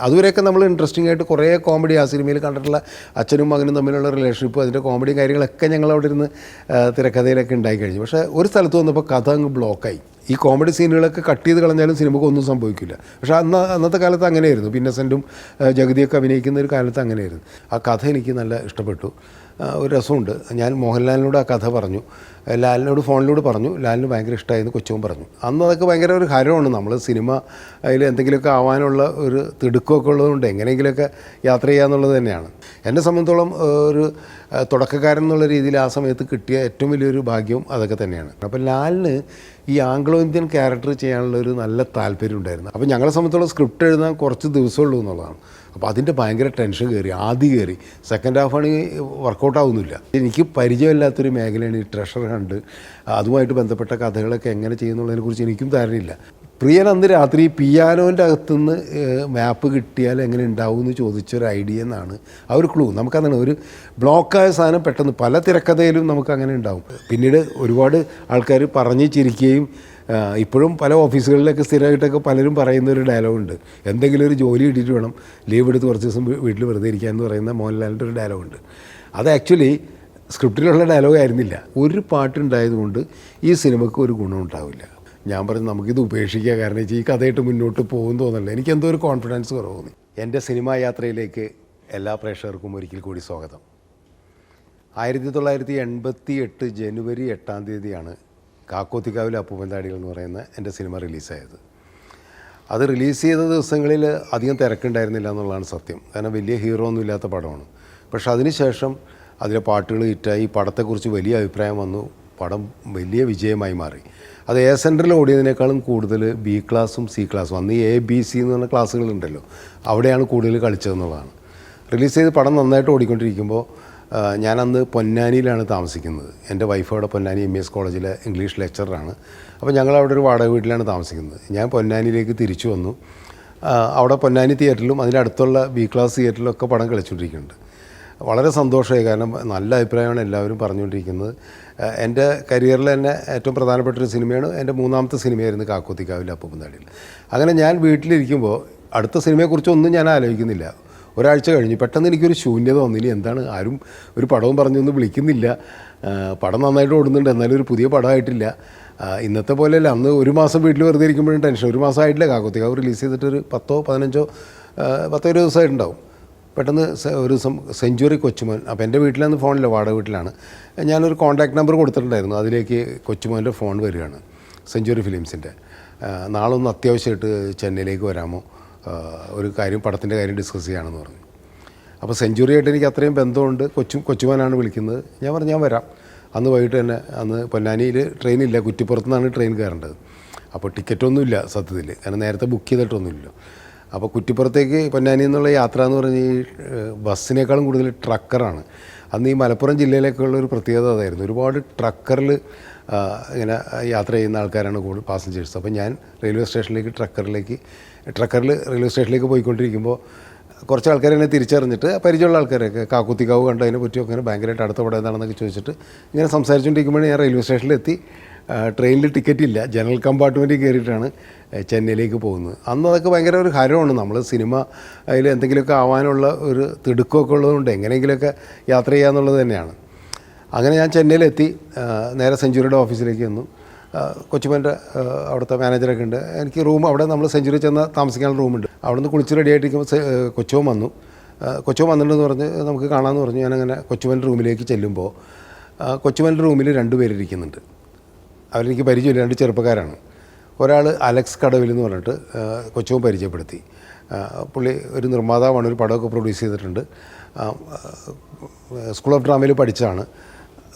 അതുവരെയൊക്കെ നമ്മൾ ഇൻട്രസ്റ്റിംഗ് ആയിട്ട് കുറേ കോമഡി ആ സിനിമയിൽ കണ്ടിട്ടുള്ള അച്ഛനും മകനും തമ്മിലുള്ള റിലേഷൻഷിപ്പ്, അതിൻ്റെ കോമഡി കാര്യങ്ങളൊക്കെ ഞങ്ങൾ അവിടെ ഇരുന്ന് തിരക്കഥയിലൊക്കെ ഉണ്ടായി കഴിഞ്ഞു. പക്ഷേ ഒരു സ്ഥലത്ത് വന്നപ്പോൾ കഥ അങ്ങ് ബ്ലോക്കായി. ഈ കോമഡി സീനുകളൊക്കെ കട്ട് ചെയ്ത് കളഞ്ഞാലും സിനിമയ്ക്ക് ഒന്നും സംഭവിക്കില്ല. പക്ഷേ അന്നത്തെ കാലത്ത് അങ്ങനെയായിരുന്നു. ഇന്നസെൻറ്റും ജഗതിയൊക്കെ അഭിനയിക്കുന്ന ഒരു കാലത്ത് അങ്ങനെയായിരുന്നു. ആ കഥ എനിക്ക് നല്ല ഇഷ്ടപ്പെട്ടു. ഒരു രസമുണ്ട്. ഞാൻ മോഹൻലാലിനോട് ആ കഥ പറഞ്ഞു, ലാലിനോട് ഫോണിലൂടെ പറഞ്ഞു. ലാലിന് ഭയങ്കര ഇഷ്ടമായിരുന്നു, കൊച്ചുവും പറഞ്ഞു. അന്ന് അതൊക്കെ ഭയങ്കര ഒരു ഹരമാണ്. നമ്മൾ സിനിമ അതിൽ എന്തെങ്കിലുമൊക്കെ ആവാനുള്ള ഒരു തിടുക്കമൊക്കെ ഉള്ളതുകൊണ്ട് എങ്ങനെയെങ്കിലുമൊക്കെ യാത്ര ചെയ്യാന്നുള്ളത് തന്നെയാണ്. എന്നെ സംബന്ധിച്ചോളം ഒരു തുടക്കക്കാരൻ എന്നുള്ള രീതിയിൽ ആ സമയത്ത് കിട്ടിയ ഏറ്റവും വലിയൊരു ഭാഗ്യവും അതൊക്കെ തന്നെയാണ്. അപ്പോൾ ലാലിന് ഈ ആംഗ്ലോ ഇന്ത്യൻ ക്യാരക്ടർ ചെയ്യാനുള്ള ഒരു നല്ല താല്പര്യം ഉണ്ടായിരുന്നു. അപ്പോൾ ഞങ്ങളെ സംബന്ധിച്ചോളം സ്ക്രിപ്റ്റ് എഴുതാൻ കുറച്ച് ദിവസമുള്ളൂ എന്നുള്ളതാണ്. അപ്പോൾ അതിൻ്റെ ഭയങ്കര ടെൻഷൻ കയറി, ആദ്യം കയറി. സെക്കൻഡ് ഹാഫാണെങ്കിൽ വർക്കൗട്ടാവുന്നില്ല. എനിക്ക് പരിചയമില്ലാത്തൊരു മേഖലയാണ് ഈ ട്രഷർ ഹണ്ട്. അതുമായിട്ട് ബന്ധപ്പെട്ട കഥകളൊക്കെ എങ്ങനെ ചെയ്യുന്നുള്ളതിനെക്കുറിച്ച് എനിക്കും ധാരണയില്ല. പ്രിയൻ അന്ന് രാത്രി പിയാനോൻ്റെ അകത്തുനിന്ന് മാപ്പ് കിട്ടിയാൽ എങ്ങനെ ഉണ്ടാവും എന്ന് ചോദിച്ചൊരു ഐഡിയ എന്നാണ് ആ ഒരു ക്ലൂ. നമുക്കതാണ് ഒരു ബ്ലോക്കായ സാധനം പെട്ടെന്ന് പല തിരക്കഥയിലും നമുക്കങ്ങനെ ഉണ്ടാവും. പിന്നീട് ഒരുപാട് ആൾക്കാർ പറഞ്ഞ് ചിരിക്കുകയും ഇപ്പോഴും പല ഓഫീസുകളിലൊക്കെ സ്ഥിരമായിട്ടൊക്കെ പലരും പറയുന്ന ഒരു ഡയലോഗുണ്ട്, എന്തെങ്കിലും ഒരു ജോലി കിട്ടിയിട്ട് വേണം ലീവ് എടുത്ത് കുറച്ച് ദിവസം വീട്ടിൽ വെറുതെ ഇരിക്കുക എന്ന് പറയുന്ന മോഹൻലാലിൻ്റെ ഒരു ഡയലോഗുണ്ട്. അത് ആക്ച്വലി സ്ക്രിപ്റ്റിലുള്ള ഡയലോഗ് ആയിരുന്നില്ല. ഒരു പാട്ടുണ്ടായതുകൊണ്ട് ഈ സിനിമയ്ക്ക് ഒരു ഗുണം ഉണ്ടാവില്ല. ഞാൻ പറഞ്ഞു നമുക്കിത് ഉപേക്ഷിക്കുക, കാരണം ഈ കഥയായിട്ട് മുന്നോട്ട് പോകും തോന്നല്ല. എനിക്കെന്തോ ഒരു കോൺഫിഡൻസ് കുറവ് തോന്നി. എൻ്റെ സിനിമാ യാത്രയിലേക്ക് എല്ലാ പ്രേക്ഷകർക്കും ഒരിക്കൽ കൂടി സ്വാഗതം. 1988 ജനുവരി 8-ാം തീയതിയാണ് കാക്കോത്തിക്കാവിലെ അപ്പൂപ്പൻതാടികൾ എന്ന് പറയുന്ന എൻ്റെ സിനിമ റിലീസായത്. അത് റിലീസ് ചെയ്ത ദിവസങ്ങളിൽ അധികം തിരക്കുണ്ടായിരുന്നില്ല എന്നുള്ളതാണ് സത്യം. കാരണം വലിയ ഹീറോ ഒന്നും ഇല്ലാത്ത പടമാണ്. പക്ഷെ അതിനുശേഷം അതിലെ പാട്ടുകൾ ഹിറ്റായി, പടത്തെക്കുറിച്ച് വലിയ അഭിപ്രായം വന്നു. പടം വലിയ വിജയമായി മാറി. അത് എ സെൻറ്ററിൽ ഓടിയതിനേക്കാളും കൂടുതൽ ബി ക്ലാസ്സും സി ക്ലാസ്സും, അന്ന് ABC എന്ന് പറഞ്ഞ ക്ലാസ്സുകളുണ്ടല്ലോ, അവിടെയാണ് കൂടുതൽ കളിച്ചതെന്നുള്ളതാണ്. റിലീസ് ചെയ്ത് പടം നന്നായിട്ട് ഓടിക്കൊണ്ടിരിക്കുമ്പോൾ ഞാനന്ന് പൊന്നാനിയിലാണ് താമസിക്കുന്നത്. എൻ്റെ വൈഫ് അവിടെ പൊന്നാനി MES കോളേജിലെ ഇംഗ്ലീഷ് ലെക്ചറാണ്. അപ്പോൾ ഞങ്ങളവിടെ ഒരു വാടക വീട്ടിലാണ് താമസിക്കുന്നത്. ഞാൻ പൊന്നാനിയിലേക്ക് തിരിച്ചു വന്നു. അവിടെ പൊന്നാനി തിയേറ്ററിലും അതിനടുത്തുള്ള ബി ക്ലാസ് തിയേറ്ററിലൊക്കെ പടം കളിച്ചുകൊണ്ടിരിക്കുന്നുണ്ട്. വളരെ സന്തോഷമായി, കാരണം നല്ല അഭിപ്രായമാണ് എല്ലാവരും പറഞ്ഞുകൊണ്ടിരിക്കുന്നത്. എൻ്റെ കരിയറിൽ തന്നെ ഏറ്റവും പ്രധാനപ്പെട്ടൊരു സിനിമയാണ്. എൻ്റെ 3ാമത്തെ സിനിമയായിരുന്നു കാക്കോത്തിക്കാവിലെ അപ്പൂപ്പൻതാടികൾ. അങ്ങനെ ഞാൻ വീട്ടിലിരിക്കുമ്പോൾ അടുത്ത സിനിമയെക്കുറിച്ചൊന്നും ഞാൻ ആലോചിക്കുന്നില്ല. ഒരാഴ്ച കഴിഞ്ഞ് പെട്ടെന്ന് എനിക്കൊരു ശൂന്യത വന്നില്ല. എന്താണ്, ആരും ഒരു പടവും പറഞ്ഞൊന്നും വിളിക്കുന്നില്ല. പടം നന്നായിട്ട് ഓടുന്നുണ്ട്, എന്നാലും ഒരു പുതിയ പടമായിട്ടില്ല. ഇന്നത്തെ പോലെയല്ല, അന്ന് ഒരു മാസം വീട്ടിൽ വെറുതെ ഇരിക്കുമ്പോഴും ടെൻഷൻ. ഒരു മാസമായിട്ടില്ല കാക്കോത്തിക്കാവ് റിലീസ് ചെയ്തിട്ടൊരു 10-15 ദിവസമായിട്ടുണ്ടാവും. പെട്ടെന്ന് ഒരു ദിവസം സെഞ്ച്വറി കൊച്ചുമോൻ, അപ്പോൾ എൻ്റെ വീട്ടിലന്ന് ഫോണില്ല, വാടക വീട്ടിലാണ്. ഞാനൊരു കോൺടാക്ട് നമ്പർ കൊടുത്തിട്ടുണ്ടായിരുന്നു. അതിലേക്ക് കൊച്ചുമോൻ്റെ ഫോൺ വരികയാണ്, സെഞ്ച്വറി ഫിലിംസിൻ്റെ. നാളെ ഒന്ന് അത്യാവശ്യമായിട്ട് ചെന്നൈയിലേക്ക് വരാമോ, ഒരു കാര്യം, പടത്തിൻ്റെ കാര്യം ഡിസ്കസ് ചെയ്യുകയാണെന്ന് പറഞ്ഞു. അപ്പോൾ സെഞ്ച്വറിയായിട്ട് എനിക്ക് അത്രയും ബന്ധമുണ്ട്. കൊച്ചുമോനാണ് വിളിക്കുന്നത്. ഞാൻ പറഞ്ഞു ഞാൻ വരാം. അന്ന് വൈകിട്ട് തന്നെ, അന്ന് പൊന്നാനിയിൽ ട്രെയിനില്ല, കുറ്റിപ്പുറത്തു നിന്നാണ് ട്രെയിൻ കയറേണ്ടത്. അപ്പോൾ ടിക്കറ്റൊന്നുമില്ല സത്യത്തിൽ, കാരണം നേരത്തെ ബുക്ക് ചെയ്തിട്ടൊന്നുമില്ലല്ലോ. അപ്പോൾ കുറ്റിപ്പുറത്തേക്ക് പൊന്നാനി എന്നുള്ള യാത്ര എന്ന് പറഞ്ഞ് ഈ ബസ്സിനേക്കാളും കൂടുതൽ ട്രക്കറാണ്. അന്ന് ഈ മലപ്പുറം ജില്ലയിലേക്കുള്ള ഒരു പ്രത്യേകത അതായിരുന്നു. ഒരുപാട് ട്രക്കറിൽ ഇങ്ങനെ യാത്ര ചെയ്യുന്ന ആൾക്കാരാണ് കൂടുതൽ പാസഞ്ചേഴ്സ്. അപ്പോൾ ഞാൻ റെയിൽവേ സ്റ്റേഷനിലേക്ക് ട്രക്കറിൽ റെയിൽവേ സ്റ്റേഷനിലേക്ക് പോയിക്കൊണ്ടിരിക്കുമ്പോൾ കുറച്ച് ആൾക്കാർ എന്നെ തിരിച്ചറിഞ്ഞിട്ട്, പരിചയമുള്ള ആൾക്കാരൊക്കെ കാക്കോത്തിക്കാവ് കണ്ടതിനെ പറ്റിയൊക്കെ അങ്ങനെ ഭയങ്കരമായിട്ട് അടുത്ത പടം എന്താണെന്നൊക്കെ ചോദിച്ചിട്ട് ഇങ്ങനെ സംസാരിച്ചുകൊണ്ടിരിക്കുമ്പോഴേ ഞാൻ റെയിൽവേ സ്റ്റേഷനിലെത്തി. ട്രെയിനിൽ ടിക്കറ്റില്ല, ജനറൽ കമ്പാർട്ട്മെൻറ്റിൽ കയറിയിട്ടാണ് ചെന്നൈയിലേക്ക് പോകുന്നത്. അന്ന് അതൊക്കെ ഭയങ്കര ഒരു ഹരമാണ്. നമ്മൾ സിനിമ അതിൽ എന്തെങ്കിലുമൊക്കെ ആവാനുള്ള ഒരു തിടുക്കമൊക്കെ ഉള്ളതുകൊണ്ട് എങ്ങനെയെങ്കിലുമൊക്കെ യാത്ര ചെയ്യാന്നുള്ളത് തന്നെയാണ്. അങ്ങനെ ഞാൻ ചെന്നൈയിലെത്തി. നേരെ സെഞ്ച്വറിയുടെ ഓഫീസിലേക്ക് വന്നു. കൊച്ചുമോൻ്റെ അവിടുത്തെ മാനേജറൊക്കെ ഉണ്ട്. എനിക്ക് റൂം, അവിടെ നമ്മൾ സെഞ്ച്വറി ചെന്ന താമസിക്കാനുള്ള റൂമുണ്ട്. അവിടെ നിന്ന് കുളിച്ച് റെഡി ആയിട്ടിരിക്കുമ്പോൾ കൊച്ചുമോൻ വന്നു. കൊച്ചുമോൻ വന്നിട്ടുണ്ടെന്ന് പറഞ്ഞ് നമുക്ക് കാണാമെന്ന് പറഞ്ഞു. ഞാനങ്ങനെ കൊച്ചുമോൻ്റെ റൂമിലേക്ക് ചെല്ലുമ്പോൾ കൊച്ചുമോൻ്റെ റൂമിൽ 2 പേരിരിക്കുന്നുണ്ട്. അവരെനിക്ക് പരിചയമില്ല, 2 ചെറുപ്പക്കാരാണ്. ഒരാൾ അലക്സ് കടവിൽ എന്ന് പറഞ്ഞിട്ട് കൊച്ചുമോൻ പരിചയപ്പെടുത്തി. പുള്ളി ഒരു നിർമ്മാതാവാണ്, ഒരു പടമൊക്കെ പ്രൊഡ്യൂസ് ചെയ്തിട്ടുണ്ട്. സ്കൂൾ ഓഫ് ഡ്രാമയിൽ പഠിച്ചതാണ്.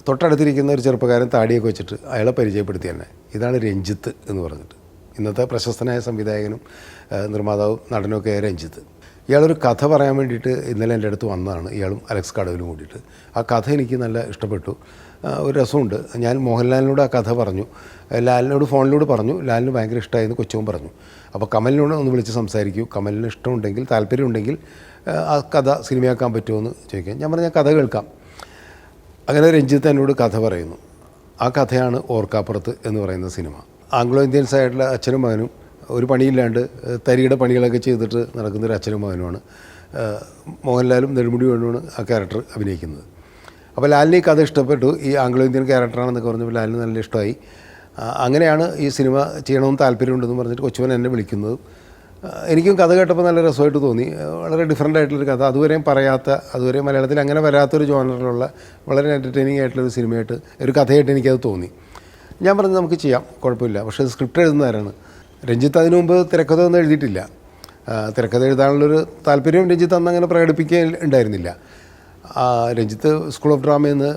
തൊട്ടടുത്തിരിക്കുന്ന ഒരു ചെറുപ്പക്കാരൻ താടിയൊക്കെ വെച്ചിട്ട് അയാളെ പരിചയപ്പെടുത്തി തന്നെ. ഇതാണ് രഞ്ജിത്ത് എന്ന് പറഞ്ഞിട്ട്, ഇന്നത്തെ പ്രശസ്തനായ സംവിധായകനും നിർമ്മാതാവും നടനുമൊക്കെ ആയ രഞ്ജിത്ത്. ഇയാളൊരു കഥ പറയാൻ വേണ്ടിയിട്ട് ഇന്നലെ എൻ്റെ അടുത്ത് വന്നതാണ്, ഇയാളും അലക്സ് കടവിലും കൂടിയിട്ട്. ആ കഥ എനിക്ക് നല്ല ഇഷ്ടപ്പെട്ടു. ഒരു രസമുണ്ട്. ഞാൻ മോഹൻലാലിനോട് ആ കഥ പറഞ്ഞു, ലാലിനോട് ഫോണിലൂടെ പറഞ്ഞു. ലാലിന് ഭയങ്കര ഇഷ്ടമായെന്ന് കൊച്ചുവും പറഞ്ഞു. അപ്പോൾ കമലിനോട് ഒന്ന് വിളിച്ച് സംസാരിക്കൂ, കമലിന് ഇഷ്ടമുണ്ടെങ്കിൽ, താല്പര്യമുണ്ടെങ്കിൽ ആ കഥ സിനിമയാക്കാൻ പറ്റുമോ എന്ന് ചോദിക്കാം. ഞാൻ പറഞ്ഞ കഥ കേൾക്കാം. അങ്ങനെ രഞ്ജിത്ത് എന്നോട് കഥ പറയുന്നു. ആ കഥയാണ് ഓർക്കാപ്പുറത്ത് എന്ന് പറയുന്ന സിനിമ. ആംഗ്ലോ ഇന്ത്യൻസ് ആയിട്ടുള്ള അച്ഛനും മകനും ഒരു പണിയില്ലാണ്ട് തരിയുടെ പണികളൊക്കെ ചെയ്തിട്ട് നടക്കുന്നൊരു അച്ഛനും മകനുമാണ്. മോഹൻലാലും നെടുമുടി വേണുവാണ് ആ ക്യാരക്ടർ അഭിനയിക്കുന്നത്. അപ്പോൾ ലാലിന് ഈ കഥ ഇഷ്ടപ്പെട്ടു. ഈ ആംഗ്ലോ ഇന്ത്യൻ ക്യാരക്ടറാണെന്നൊക്കെ പറഞ്ഞപ്പോൾ ലാലിന് നല്ല ഇഷ്ടമായി. അങ്ങനെയാണ് ഈ സിനിമ ചെയ്യണമെന്ന് താല്പര്യമുണ്ടെന്ന് പറഞ്ഞിട്ട് കൊച്ചുമോൻ എന്നെ വിളിക്കുന്നത്. എനിക്കും കഥ കേട്ടപ്പോൾ നല്ല രസമായിട്ട് തോന്നി. വളരെ ഡിഫറൻ്റ് ആയിട്ടുള്ളൊരു കഥ, അതുവരെയും പറയാത്ത, അതുവരെ മലയാളത്തിൽ അങ്ങനെ വരാത്തൊരു ജോണറിലുള്ള വളരെ എൻ്റർടൈനിങ് ആയിട്ടുള്ളൊരു സിനിമയായിട്ട്, ഒരു കഥയായിട്ട് എനിക്കത് തോന്നി. ഞാൻ പറഞ്ഞു നമുക്ക് ചെയ്യാം, കുഴപ്പമില്ല. പക്ഷേ സ്ക്രിപ്റ്റ് എഴുതുന്നവരാണ് രഞ്ജിത്ത്. അതിനു മുമ്പ് തിരക്കഥ ഒന്നും എഴുതിയിട്ടില്ല. തിരക്കഥ എഴുതാനുള്ളൊരു താല്പര്യം രഞ്ജിത്ത് അന്ന് അങ്ങനെ പ്രകടിപ്പിക്കാൻ ഉണ്ടായിരുന്നില്ല. രഞ്ജിത്ത് സ്കൂൾ ഓഫ് ഡ്രാമയിൽ നിന്ന്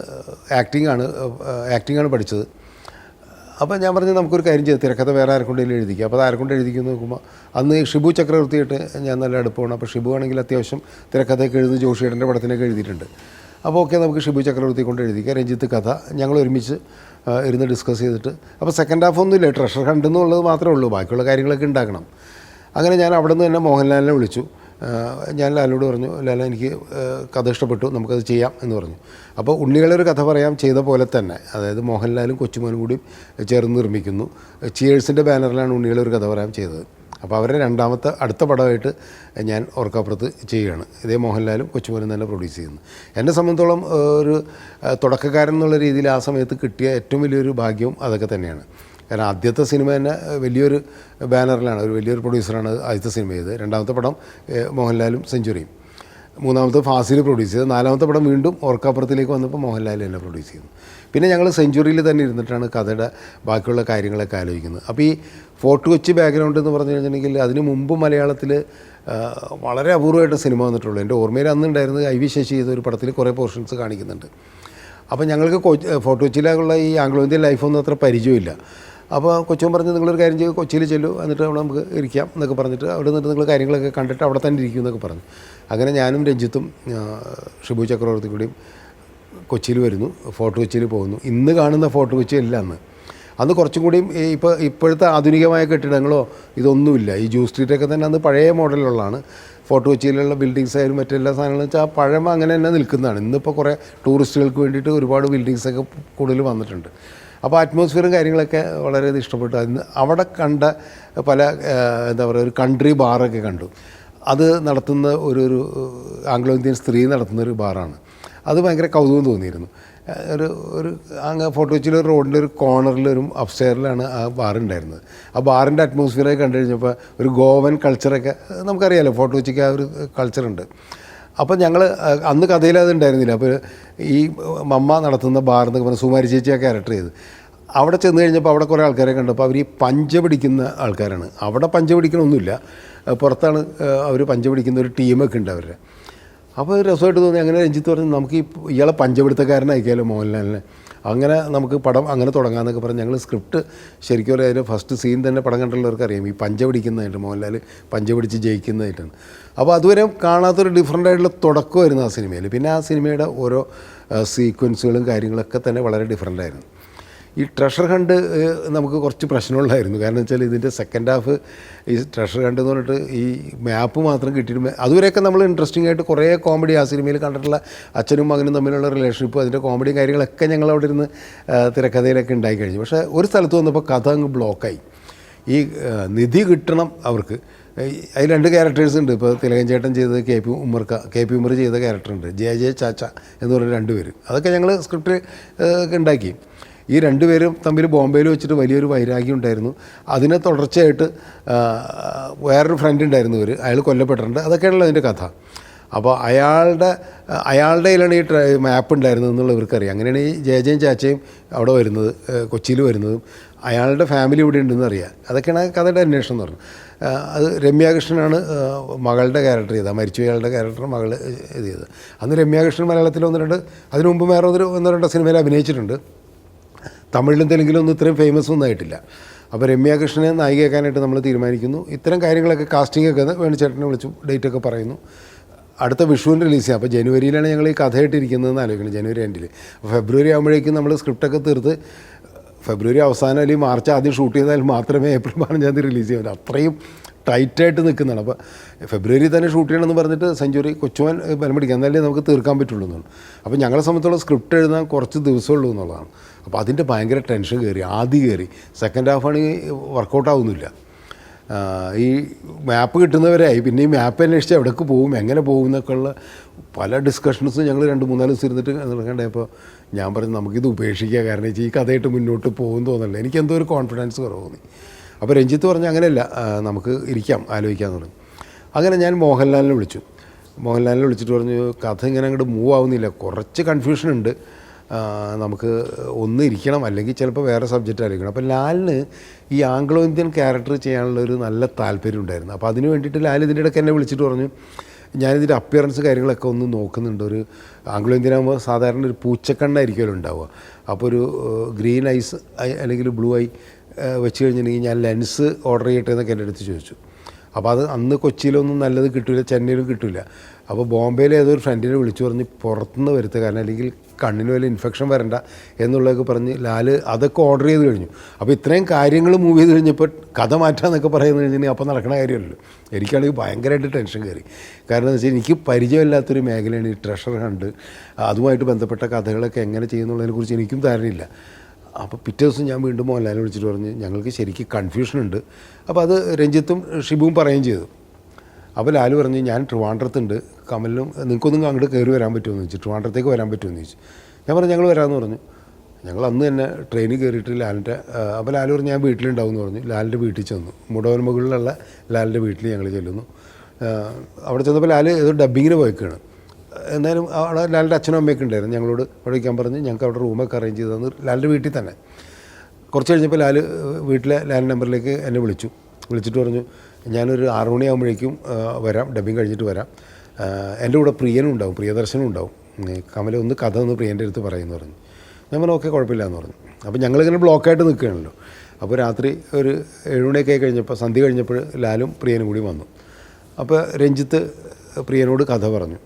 ആക്ടിങ്ങാണ് പഠിച്ചത്. അപ്പോൾ ഞാൻ പറഞ്ഞു നമുക്കൊരു കാര്യം ചെയ്ത് തിരക്കഥ വേറെ ആരെക്കൊണ്ടെങ്കിലും എഴുതിക്കുക. അപ്പോൾ അത് ആരെക്കൊണ്ട് എഴുതിക്കുന്നു നോക്കുമ്പോൾ അന്ന് ഷിബു ചക്രവർത്തിയായിട്ട് ഞാൻ നല്ല അടുപ്പമാണ്. അപ്പോൾ ഷിബു ആണെങ്കിൽ അത്യാവശ്യം തിരക്കഥയൊക്കെ എഴുതി ജോഷിയേട്ടൻ്റെ പടത്തിനൊക്കെ എഴുതിയിട്ടുണ്ട്. അപ്പോൾ ഓക്കെ, നമുക്ക് ഷിബു ചക്രവർത്തി കൊണ്ട് എഴുതിക്കുക. രഞ്ജിത്ത് കഥ ഞങ്ങൾ ഒരുമിച്ച് ഇരുന്ന് ഡിസ്കസ് ചെയ്തിട്ട്, അപ്പോൾ സെക്കൻഡ് ഹാഫ് ഒന്നുമില്ല, ട്രഷർ ഹണ്ട് എന്നുള്ളത് മാത്രമേ ഉള്ളൂ, ബാക്കിയുള്ള കാര്യങ്ങളൊക്കെ ഉണ്ടാക്കണം. അങ്ങനെ ഞാൻ അവിടെ നിന്ന് തന്നെ മോഹൻലാലിനെ വിളിച്ചു. ഞാൻ ലാലിനോട് പറഞ്ഞു, ലാല എനിക്ക് കഥ ഇഷ്ടപ്പെട്ടു, നമുക്കത് ചെയ്യാം എന്ന് പറഞ്ഞു. അപ്പോൾ ഉണ്ണികളൊരു കഥ പറയാം ചെയ്ത പോലെ തന്നെ, അതായത് മോഹൻലാലും കൊച്ചുമോനും കൂടി ചേർന്ന് നിർമ്മിക്കുന്നു. ചിയേഴ്സിൻ്റെ ബാനറിലാണ് ഉണ്ണികളൊരു കഥ പറയാം ചെയ്തത്. അപ്പോൾ അവരുടെ അടുത്ത പടമായിട്ട് ഞാൻ ഓർക്കാപ്പുറത്ത് ചെയ്യുകയാണ്. ഇതേ മോഹൻലാലും കൊച്ചുമോനും തന്നെ പ്രൊഡ്യൂസ് ചെയ്യുന്നു. എന്നെ സംബന്ധിച്ചോളം ഒരു തുടക്കക്കാരൻ എന്നുള്ള രീതിയിൽ ആ സമയത്ത് കിട്ടിയ ഏറ്റവും വലിയൊരു ഭാഗ്യവും അതൊക്കെ തന്നെയാണ്. കാരണം ആദ്യത്തെ സിനിമ തന്നെ വലിയൊരു ബാനറിലാണ്, ഒരു വലിയൊരു പ്രൊഡ്യൂസറാണ് ആദ്യത്തെ സിനിമ ചെയ്തത്. രണ്ടാമത്തെ പടം മോഹൻലാലും സെഞ്ചുറിയും, മൂന്നാമത്തെ ഫാസിൽ പ്രൊഡ്യൂസ് ചെയ്തത്, നാലാമത്തെ പടം വീണ്ടും ഓർക്കാപ്പുറത്തിലേക്ക് വന്നപ്പോൾ മോഹൻലാൽ തന്നെ പ്രൊഡ്യൂസ് ചെയ്യുന്നു. പിന്നെ ഞങ്ങൾ സെഞ്ചുറിയിൽ തന്നെ ഇരുന്നിട്ടാണ് കഥയുടെ ബാക്കിയുള്ള കാര്യങ്ങളൊക്കെ ആലോചിക്കുന്നത്. അപ്പോൾ ഈ ഫോർട്ട് കൊച്ചി ബാക്ക്ഗ്രൗണ്ട് എന്ന് പറഞ്ഞു കഴിഞ്ഞിട്ടുണ്ടെങ്കിൽ അതിന് മുമ്പ് മലയാളത്തിൽ വളരെ അപൂർവമായിട്ട് സിനിമ വന്നിട്ടുള്ളൂ. എൻ്റെ ഓർമ്മയിൽ അന്നുണ്ടായിരുന്നത് IV ശശി ചെയ്ത ഒരു പടത്തിൽ കുറേ പോർഷൻസ് കാണിക്കുന്നുണ്ട്. അപ്പോൾ ഞങ്ങൾക്ക് ഫോർട്ട് കൊച്ചിയിലേക്കുള്ള ഈ ആംഗ്ലോ ഇന്ത്യൻ ലൈഫൊന്നും അത്ര പരിചയമില്ല. അപ്പോൾ കൊച്ചും പറഞ്ഞ് നിങ്ങളൊരു കാര്യം ചെയ്ത് കൊച്ചിയിൽ ചെല്ലു, എന്നിട്ട് അവിടെ നമുക്ക് ഇരിക്കാം എന്നൊക്കെ പറഞ്ഞിട്ട് അവിടെ നിന്നിട്ട് നിങ്ങൾ കാര്യങ്ങളൊക്കെ കണ്ടിട്ട് അവിടെ തന്നെ ഇരിക്കും എന്നൊക്കെ പറഞ്ഞു. അങ്ങനെ ഞാനും രഞ്ജിത്തും ഷിബു ചക്രവർത്തി കൂടിയും കൊച്ചിയിൽ വരുന്നു, ഫോർട്ട് കൊച്ചിയിൽ പോകുന്നു. ഇന്ന് കാണുന്ന ഫോർട്ട് കൊച്ചി അല്ല അന്ന് കുറച്ചും കൂടിയും ഇപ്പോഴത്തെ ആധുനികമായ കെട്ടിടങ്ങളോ ഇതൊന്നുമില്ല. ഈ ജൂ സ്ട്രീറ്റൊക്കെ തന്നെ അന്ന് പഴയ മോഡലുള്ളതാണ്. ഫോർട്ട് കൊച്ചിയിലുള്ള ബിൽഡിങ്സ് ആയാലും മറ്റെല്ലാ സാധനങ്ങളും വെച്ചാൽ ആ പഴമ അങ്ങനെ തന്നെ നിൽക്കുന്നതാണ്. ഇന്നിപ്പോൾ കുറേ ടൂറിസ്റ്റുകൾക്ക് വേണ്ടിയിട്ട് ഒരുപാട് ബിൽഡിങ്സൊക്കെ കൂടുതൽ വന്നിട്ടുണ്ട്. അപ്പോൾ അറ്റ്മോസ്ഫിയറും കാര്യങ്ങളൊക്കെ വളരെയധികം ഇഷ്ടപ്പെട്ടു. അതിന് അവിടെ കണ്ട പല എന്താ പറയുക, ഒരു കൺട്രി ബാറൊക്കെ കണ്ടു. അത് നടത്തുന്ന ഒരു ആംഗ്ലോ ഇന്ത്യൻ സ്ത്രീ നടത്തുന്നൊരു ബാറാണ്. അത് ഭയങ്കര കൗതുകം തോന്നിയിരുന്നു. അങ്ങ് ഫോർട്ട് കൊച്ചിയിലെ റോഡിൻ്റെ ഒരു കോർണറിലൊരു അപ്സ്റ്റെയറിലാണ് ആ ബാറുണ്ടായിരുന്നത്. ആ ബാറിൻ്റെ അറ്റ്മോസ്ഫിയറൊക്കെ കണ്ടു കഴിഞ്ഞപ്പോൾ ഒരു ഗോവൻ കൾച്ചറൊക്കെ നമുക്കറിയാമല്ലോ, ഫോർട്ട് കൊച്ചിക്ക് ആ ഒരു കൾച്ചറുണ്ട്. അപ്പോൾ ഞങ്ങൾ അന്ന് കഥയിൽ അത് ഉണ്ടായിരുന്നില്ല. അപ്പോൾ ഈ മമ്മ നടത്തുന്ന ബാർ എന്നൊക്കെ പറഞ്ഞാൽ സുമാരി ചേച്ചി ആ ക്യാരക്ടർ ചെയ്ത് അവിടെ ചെന്ന് കഴിഞ്ഞപ്പോൾ അവിടെ കുറേ ആൾക്കാരെ കണ്ടപ്പോൾ അവർ ഈ പഞ്ച പിടിക്കുന്ന ആൾക്കാരാണ്. അവിടെ പഞ്ച പിടിക്കണമൊന്നുമില്ല, പുറത്താണ് അവർ പഞ്ച പിടിക്കുന്ന ഒരു ടീമൊക്കെ ഉണ്ട് അവരുടെ. അപ്പോൾ രസമായിട്ട് തോന്നി. അങ്ങനെ രഞ്ജിത്ത് പറഞ്ഞു നമുക്ക് ഇയാളെ പഞ്ചപിടുത്തക്കാരനായിക്കാലോ മോഹൻലാലിനെ, അങ്ങനെ നമുക്ക് പടം അങ്ങനെ തുടങ്ങാമെന്നൊക്കെ പറഞ്ഞ് ഞങ്ങൾ സ്ക്രിപ്റ്റ് ശരിക്കും ഒരു അതിൻ്റെ ഫസ്റ്റ് സീൻ തന്നെ പടം കണ്ടുള്ളവർക്ക് അറിയാം ഈ പഞ്ച പിടിക്കുന്നതായിട്ട്, മോഹൻലാൽ പഞ്ച പിടിച്ച് ജയിക്കുന്നതായിട്ടാണ്. അപ്പോൾ അതുവരെ കാണാത്തൊരു ഡിഫറൻ്റ് ആയിട്ടുള്ള തുടക്കമായിരുന്നു ആ സിനിമയിൽ. പിന്നെ ആ സിനിമയുടെ ഓരോ സീക്വൻസുകളും കാര്യങ്ങളൊക്കെ തന്നെ വളരെ ഡിഫറൻ്റ് ആയിരുന്നു. ഈ ട്രഷർ ഹണ്ട് നമുക്ക് കുറച്ച് പ്രശ്നമുള്ളായിരുന്നു. കാരണം വെച്ചാൽ ഇതിൻ്റെ സെക്കൻഡ് ഹാഫ് ഈ ട്രഷർ ഹണ്ട് എന്ന് പറഞ്ഞിട്ട് ഈ മാപ്പ് മാത്രം കിട്ടിയിട്ട് അതുവരെയൊക്കെ നമ്മൾ ഇൻട്രസ്റ്റിംഗ് ആയിട്ട് കുറേ കോമഡി ആ സിനിമയിൽ കണ്ടിട്ടുള്ള അച്ഛനും മകനും തമ്മിലുള്ള റിലേഷൻഷിപ്പ്, അതിൻ്റെ കോമഡിയും കാര്യങ്ങളൊക്കെ ഞങ്ങൾ അവിടെ ഇരുന്ന് തിരക്കഥയിലൊക്കെ ഉണ്ടായി കഴിഞ്ഞു. പക്ഷേ ഒരു സ്ഥലത്ത് വന്നപ്പോൾ കഥ അങ്ങ് ബ്ലോക്കായി. ഈ നിധി കിട്ടണം അവർക്ക്. അതിൽ 2 ക്യാരക്ടേഴ്സ് ഉണ്ട്. ഇപ്പോൾ തിലകൻ ചേട്ടൻ ചെയ്തത് കെ പി ഉമർ ചെയ്ത ക്യാരക്ടറുണ്ട്, ജെ ചാച്ച എന്ന് പറഞ്ഞ 2 പേര്. അതൊക്കെ ഞങ്ങൾ സ്ക്രിപ്റ്റ് ഉണ്ടാക്കി. ഈ 2 പേരും തമ്മിൽ ബോംബെയിൽ വെച്ചിട്ട് വലിയൊരു വൈരാഗ്യം ഉണ്ടായിരുന്നു. അതിനെ തുടർച്ചയായിട്ട് വേറൊരു ഫ്രണ്ട് ഉണ്ടായിരുന്നു, അയാൾ കൊല്ലപ്പെട്ടിട്ടുണ്ട്. അതൊക്കെയാണല്ലോ അതിൻ്റെ കഥ. അപ്പോൾ അയാളുടെ കയ്യിലാണ് ഈ മാപ്പ് ഉണ്ടായിരുന്നത് എന്നുള്ള ഇവർക്കറിയാം. അങ്ങനെയാണ് ഈ ജയജയും ചാച്ചയും അവിടെ വരുന്നത്, കൊച്ചിയിൽ വരുന്നതും അയാളുടെ ഫാമിലി ഇവിടെ ഉണ്ടെന്ന് അറിയാം. അതൊക്കെയാണ് കഥയുടെ അന്വേഷണം എന്ന് പറഞ്ഞത്. അത് രമ്യാകൃഷ്ണനാണ് മകളുടെ ക്യാരക്ടർ ചെയ്തത്, മരിച്ചുപോയാളുടെ ക്യാരക്ടർ മകൾ ഇത് ചെയ്തത്. അന്ന് രമ്യാകൃഷ്ണൻ മലയാളത്തിൽ 1-2, അതിനു മുമ്പ് വേറെ 1-2 സിനിമയിൽ അഭിനയിച്ചിട്ടുണ്ട്. തമിഴിലും തെലുങ്കിലും ഒന്നും ഇത്രയും ഫേമസ് ഒന്നും ആയിട്ടില്ല. അപ്പോൾ രമ്യാകൃഷ്ണനെ നായികയാക്കാനായിട്ട് നമ്മൾ തീരുമാനിക്കുന്നു. ഇത്തരം കാര്യങ്ങളൊക്കെ കാസ്റ്റിങ്ങൊക്കെ വേണിച്ചേട്ടനെ വിളിച്ചു, ഡേറ്റൊക്കെ പറയുന്നു. അടുത്ത വിഷുവിന് റിലീസ് ചെയ്യാം. അപ്പോൾ ജനുവരിയിലാണ് ഞങ്ങൾ ഈ കഥയായിട്ടിരിക്കുന്നതെന്ന് ആലോചിക്കണം, ജനുവരി 2. അപ്പോൾ ഫെബ്രുവരി ആകുമ്പോഴേക്കും നമ്മൾ സ്ക്രിപ്റ്റൊക്കെ തീർത്ത് ഫെബ്രുവരി അവസാനം അല്ലെങ്കിൽ മാർച്ച് ആദ്യം ഷൂട്ട് ചെയ്താൽ മാത്രമേ ഏപ്രിൽ 15 റിലീസ് ചെയ്യാൻ പറ്റൂ. അത്രയും ടൈറ്റായിട്ട് നിൽക്കുന്നതാണ്. അപ്പോൾ ഫെബ്രുവരി തന്നെ ഷൂട്ട് ചെയ്യണമെന്ന് പറഞ്ഞിട്ട് സെഞ്ചുറി കൊച്ചുവാൻ ബലം പിടിക്കുക, എന്നാലേ നമുക്ക് തീർക്കാൻ പറ്റുള്ളൂ എന്നാണ്. അപ്പോൾ ഞങ്ങളെ സംബന്ധിച്ചുള്ള സ്ക്രിപ്റ്റ് എഴുതാൻ കുറച്ച് ദിവസമുള്ളൂ എന്നുള്ളതാണ്. അപ്പോൾ അതിൻ്റെ ഭയങ്കര ടെൻഷൻ കയറി, ആദ്യം കയറി. സെക്കൻഡ് ഹാഫാണെങ്കിൽ വർക്കൗട്ട് ആവുന്നില്ല. ഈ മാപ്പ് കിട്ടുന്നവരായി. പിന്നെ ഈ മാപ്പ് അന്വേഷിച്ച് എവിടേക്ക് പോകും, എങ്ങനെ പോകും എന്നൊക്കെയുള്ള പല ഡിസ്കഷൻസും ഞങ്ങൾ 2-3 ദിവസം ഇരുന്നിട്ട് നടക്കണ്ടപ്പോൾ ഞാൻ പറഞ്ഞു നമുക്കിത് ഉപേക്ഷിക്കുക, കാരണം ഈ കഥയായിട്ട് മുന്നോട്ട് പോകും തോന്നല്ല. എനിക്കെന്തോ ഒരു കോൺഫിഡൻസ് കുറവ് തോന്നി. അപ്പോൾ രഞ്ജിത്ത് പറഞ്ഞു അങ്ങനെയല്ല, നമുക്ക് ഇരിക്കാം, ആലോചിക്കാമെന്ന് പറഞ്ഞു. അങ്ങനെ ഞാൻ മോഹൻലാലിനെ വിളിച്ചിട്ട് പറഞ്ഞു കഥ ഇങ്ങനെ അങ്ങോട്ട് മൂവ് ആവുന്നില്ല, കുറച്ച് കൺഫ്യൂഷൻ ഉണ്ട്, നമുക്ക് ഒന്ന് ഇരിക്കണം, അല്ലെങ്കിൽ ചിലപ്പോൾ വേറെ സബ്ജക്റ്റ് ആയിരിക്കണം. അപ്പോൾ ലാലിന് ഈ ആംഗ്ലോ ഇന്ത്യൻ ക്യാരക്ടർ ചെയ്യാനുള്ള ഒരു നല്ല താല്പര്യം ഉണ്ടായിരുന്നു. അപ്പോൾ അതിന് വേണ്ടിയിട്ട് ലാൽ ഇതിൻ്റെ ഇടയ്ക്ക് എന്നെ വിളിച്ചിട്ട് പറഞ്ഞു ഞാനിതിൻ്റെ അപ്പിയറൻസ് കാര്യങ്ങളൊക്കെ ഒന്ന് നോക്കുന്നുണ്ട്. ഒരു ആംഗ്ലോ ഇന്ത്യൻ ആകുമ്പോൾ സാധാരണ ഒരു പൂച്ചക്കണ്ണായിരിക്കുമല്ലോ ഉണ്ടാവുക. അപ്പോൾ ഒരു ഗ്രീൻ ഐസ് അല്ലെങ്കിൽ ബ്ലൂ ഐ വെച്ച് കഴിഞ്ഞിട്ടുണ്ടെങ്കിൽ ഞാൻ ലെൻസ് ഓർഡർ ചെയ്യട്ടെ എന്നൊക്കെ എൻ്റെ അടുത്ത് ചോദിച്ചു. അപ്പോൾ അത് അന്ന് കൊച്ചിയിലൊന്നും നല്ലത് കിട്ടില്ല, ചെന്നൈയിലും കിട്ടില്ല. അപ്പോൾ ബോംബെയിൽ ഏതൊരു ഫ്രണ്ടിനെ വിളിച്ചു പറഞ്ഞ് പുറത്തുനിന്ന് വരുത്തുക, കാരണം അല്ലെങ്കിൽ കണ്ണിന് വല്ല ഇൻഫെക്ഷൻ വരണ്ട എന്നുള്ളതൊക്കെ പറഞ്ഞ് ലാൽ അതൊക്കെ ഓർഡർ ചെയ്ത് കഴിഞ്ഞു. അപ്പോൾ ഇത്രയും കാര്യങ്ങൾ മൂവ് ചെയ്ത് കഴിഞ്ഞപ്പോൾ കഥ മാറ്റാമെന്നൊക്കെ പറയുന്നത് കഴിഞ്ഞാൽ അപ്പോൾ നടക്കണ കാര്യമല്ലല്ലോ. എനിക്കാണെങ്കിൽ ഭയങ്കരമായിട്ട് ടെൻഷൻ കയറി. കാരണം എന്ന് വെച്ചാൽ എനിക്ക് പരിചയമില്ലാത്തൊരു മേഖലയാണ് ഈ ട്രഷർ ഹണ്ട്. അതുമായിട്ട് ബന്ധപ്പെട്ട കഥകളൊക്കെ എങ്ങനെ ചെയ്യുന്നുള്ളതിനെക്കുറിച്ച് എനിക്കും ധാരണയില്ല. അപ്പോൾ പിറ്റേ ദിവസം ഞാൻ വീണ്ടും മോഹൻലാലിനെ വിളിച്ചിട്ട് പറഞ്ഞ് ഞങ്ങൾക്ക് ശരിക്കും കൺഫ്യൂഷൻ ഉണ്ട്. അപ്പോൾ അത് രഞ്ജിത്തും ഷിബുവും പറയുകയും ചെയ്തു. അപ്പോൾ ലാൽ പറഞ്ഞ് ഞാൻ ട്രിവാൻഡ്രത്തുണ്ട്, കമലിനും നിങ്ങൾക്കൊന്നും അങ്ങോട്ട് കയറി വരാൻ പറ്റുമെന്ന് ചോദിച്ചു, ട്രിവാൻഡ്രത്തേക്ക് വരാൻ പറ്റുമെന്ന് ചോദിച്ചു. ഞാൻ പറഞ്ഞു ഞങ്ങൾ വരാമെന്ന് പറഞ്ഞു. ഞങ്ങൾ അന്ന് തന്നെ ട്രെയിനിൽ കയറിയിട്ട് ലാലിൻ്റെ അപ്പോൾ ലാൽ പറഞ്ഞു ഞാൻ വീട്ടിലുണ്ടാവും എന്ന് പറഞ്ഞു. ലാലിൻ്റെ വീട്ടിൽ ചെന്നു, മുടവൻ മുകളിലുള്ള ലാലിൻ്റെ വീട്ടിൽ ഞങ്ങൾ ചെല്ലുന്നു. അവിടെ ചെന്നപ്പോൾ ലാൽ ഏതോ ഡബ്ബിങ്ങിന് പോയിക്കാണ്. എന്നാലും അവിടെ ലാലിൻ്റെ അച്ഛനും അമ്മയൊക്കെ ഉണ്ടായിരുന്നു. ഞങ്ങളോട് അവിടെ വയ്ക്കാൻ പറഞ്ഞ് ഞങ്ങൾക്ക് അവിടെ റൂമൊക്കെ അറേഞ്ച് ചെയ്ത് തന്നു ലാലിൻ്റെ വീട്ടിൽ തന്നെ. കുറച്ച് കഴിഞ്ഞപ്പോൾ ലാൽ വീട്ടിലെ ലാലിൻ്റെ നമ്പറിലേക്ക് എന്നെ വിളിച്ചിട്ട് പറഞ്ഞു ഞാനൊരു 6 മണിയാകുമ്പോഴേക്കും വരാം, ഡബ്ബിങ് കഴിഞ്ഞിട്ട് വരാം, എൻ്റെ കൂടെ പ്രിയനും ഉണ്ടാവും, പ്രിയദർശനും ഉണ്ടാവും, കമല ഒന്ന് കഥ ഒന്ന് പ്രിയൻ്റെ അടുത്ത് പറയുമെന്ന് പറഞ്ഞു. ഞാൻ പറഞ്ഞു ഓക്കെ കുഴപ്പമില്ല എന്ന് പറഞ്ഞു. അപ്പോൾ ഞങ്ങളിങ്ങനെ ബ്ലോക്കായിട്ട് നിൽക്കുകയാണല്ലോ. അപ്പോൾ രാത്രി ഒരു 7 മണിയൊക്കെ കഴിഞ്ഞപ്പോൾ, സന്ധ്യ കഴിഞ്ഞപ്പോൾ ലാലും പ്രിയനും കൂടി വന്നു. അപ്പോൾ രഞ്ജിത്ത് പ്രിയനോട് കഥ പറഞ്ഞു,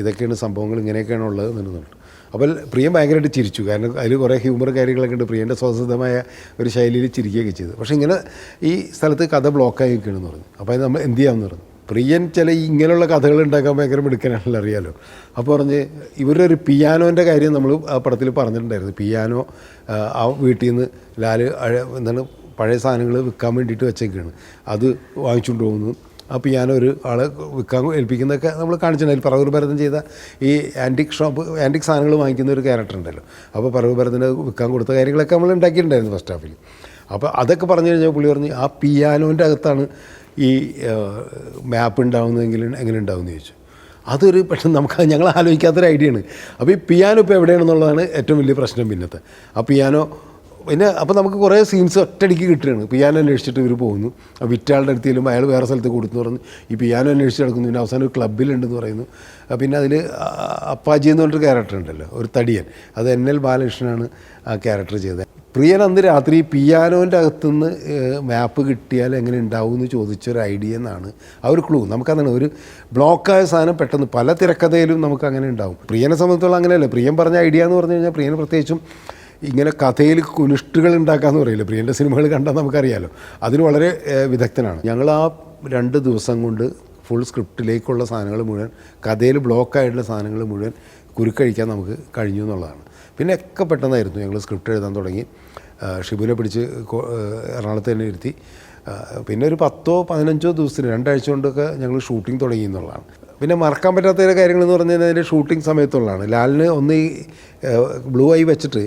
ഇതൊക്കെയാണ് സംഭവങ്ങൾ, ഇങ്ങനെയൊക്കെയാണ് ഉള്ളത് എന്ന്. അപ്പോൾ പ്രിയൻ ഭയങ്കരമായിട്ട് ചിരിച്ചു, കാരണം അതിൽ കുറേ ഹ്യൂമർ കാര്യങ്ങളൊക്കെ ഉണ്ട്. പ്രിയൻ്റെ സ്വതസിദ്ധമായ ഒരു ശൈലിയിൽ ചിരിക്കുകയൊക്കെ ചെയ്തു. പക്ഷേ ഇങ്ങനെ ഈ സ്ഥലത്ത് കഥ ബ്ലോക്കായി നിൽക്കണമെന്ന് പറഞ്ഞു. അപ്പോൾ അത് നമ്മൾ എന്ത് ചെയ്യാമെന്ന് പറഞ്ഞു. പ്രിയൻ ചില ഇങ്ങനെയുള്ള കഥകൾ ഉണ്ടാക്കാൻ ഭയങ്കര മിടുക്കനാണല്ലോ, അറിയാലോ. അപ്പോൾ പറഞ്ഞ് ഇവരുടെ ഒരു പിയാനോൻ്റെ കാര്യം നമ്മൾ ആ പടത്തിൽ പറഞ്ഞിട്ടുണ്ടായിരുന്നു. പിയാനോ ആ വീട്ടിൽ നിന്ന് ലാൽ എന്താണ് പഴയ സാധനങ്ങൾ വിൽക്കാൻ വേണ്ടിയിട്ട് വെച്ചേക്കാണ്, അത് വാങ്ങിച്ചുകൊണ്ട് പോകുന്നു. ആ പിയാനോ ഒരു ആളെ വിൽക്കാൻ ഏൽപ്പിക്കുന്നതൊക്കെ നമ്മൾ കാണിച്ചിട്ടുണ്ടായിരുന്നു. പറവൂർ ഭരതൻ ചെയ്ത ഈ ആൻറ്റിക് സാധനങ്ങൾ വാങ്ങിക്കുന്ന ഒരു ക്യാരക്ടർ ഉണ്ടല്ലോ. അപ്പോൾ പറവൂർ ഭരതന് വിൽക്കാൻ കൊടുത്ത കാര്യങ്ങളൊക്കെ നമ്മൾ ഉണ്ടാക്കിയിട്ടുണ്ടായിരുന്നു ഫസ്റ്റ് ഹാഫിൽ. അപ്പോൾ അതൊക്കെ പറഞ്ഞു കഴിഞ്ഞാൽ പുള്ളി പറഞ്ഞ് ആ പിയാനോൻ്റെ അകത്താണ് ഈ മാപ്പ് ഉണ്ടാവുന്നതെങ്കിൽ എങ്ങനെ ഉണ്ടാവുമെന്ന് ചോദിച്ചു. അതൊരു പെട്ടെന്ന് നമുക്ക് ഞങ്ങൾ ആലോചിക്കാത്തൊരു ഐഡിയ ആണ്. അപ്പോൾ ഈ പിയാനോ ഇപ്പോൾ എവിടെയാണെന്നുള്ളതാണ് ഏറ്റവും വലിയ പ്രശ്നം പിന്നത്തെ. ആ പിയാനോ പിന്നെ അപ്പോൾ നമുക്ക് കുറേ സീൻസ് ഒറ്റയടിക്ക് കിട്ടുകയാണ്. പിയാനോ അന്വേഷിച്ചിട്ട് ഇവർ പോകുന്നു, വിറ്റാളുടെ അടുത്ത് ചെല്ലുമ്പോൾ അയാൾ വേറെ സ്ഥലത്ത് കൊടുത്തു പറഞ്ഞു ഈ പിയാനോ അന്വേഷിച്ച് നടക്കുന്നു. പിന്നെ അവസാനം ഒരു ക്ലബ്ബിലുണ്ടെന്ന് പറയുന്നു. പിന്നെ അതിൽ അപ്പാജി എന്ന് പറഞ്ഞൊരു ക്യാരക്ടർ ഉണ്ടല്ലോ, ഒരു തടിയൻ, അത് NL ബാലകൃഷ്ണനാണ് ആ ക്യാരക്ടർ ചെയ്തത്. പ്രിയൻ അന്ന് രാത്രി പിയാനോൻ്റെ അകത്തുനിന്ന് മാപ്പ് കിട്ടിയാൽ എങ്ങനെ ഉണ്ടാവും എന്ന് ചോദിച്ചൊരു ഐഡിയ എന്നാണ് ആ ഒരു ക്ലൂ. നമുക്കതാണ് ഒരു ബ്ലോക്കായ സാധനം പെട്ടെന്ന് പല തിരക്കഥയിലും നമുക്ക് അങ്ങനെ ഉണ്ടാവും. പ്രിയനെ സംബന്ധിച്ചോളം അങ്ങനെയല്ല. പ്രിയൻ പറഞ്ഞ ഐഡിയ എന്ന് പറഞ്ഞു കഴിഞ്ഞാൽ പ്രിയന് പ്രത്യേകിച്ചും ഇങ്ങനെ കഥയിൽ കുനിഷ്ടുകൾ ഉണ്ടാക്കാമെന്ന് പറയില്ല, പ്രിയൻ്റെ സിനിമകൾ കണ്ടാൽ നമുക്കറിയാമല്ലോ, അതിന് വളരെ വിദഗ്ധനാണ്. ഞങ്ങൾ ആ 2 ദിവസം കൊണ്ട് ഫുൾ സ്ക്രിപ്റ്റിലേക്കുള്ള സാധനങ്ങൾ മുഴുവൻ, കഥയിൽ ബ്ലോക്കായിട്ടുള്ള സാധനങ്ങൾ മുഴുവൻ കുരുക്കഴിക്കാൻ നമുക്ക് കഴിഞ്ഞു എന്നുള്ളതാണ്. പിന്നെ ഒക്കെ പെട്ടെന്നായിരുന്നു. ഞങ്ങൾ സ്ക്രിപ്റ്റ് എഴുതാൻ തുടങ്ങി, ഷിബുവിനെ പിടിച്ച് എറണാകുളത്ത് തന്നെ ഇരുത്തി. പിന്നെ ഒരു 10-15 ദിവസത്തിന് 2 ആഴ്ച കൊണ്ടൊക്കെ ഞങ്ങൾ ഷൂട്ടിംഗ് തുടങ്ങി എന്നുള്ളതാണ്. പിന്നെ മറക്കാൻ പറ്റാത്ത ചില കാര്യങ്ങളെന്ന് പറഞ്ഞു കഴിഞ്ഞാൽ അതിൻ്റെ ഷൂട്ടിംഗ് സമയത്തുള്ളതാണ്. ലാലിന് ഒന്ന് ഈ ബ്ലൂ ഐ വെച്ചിട്ട്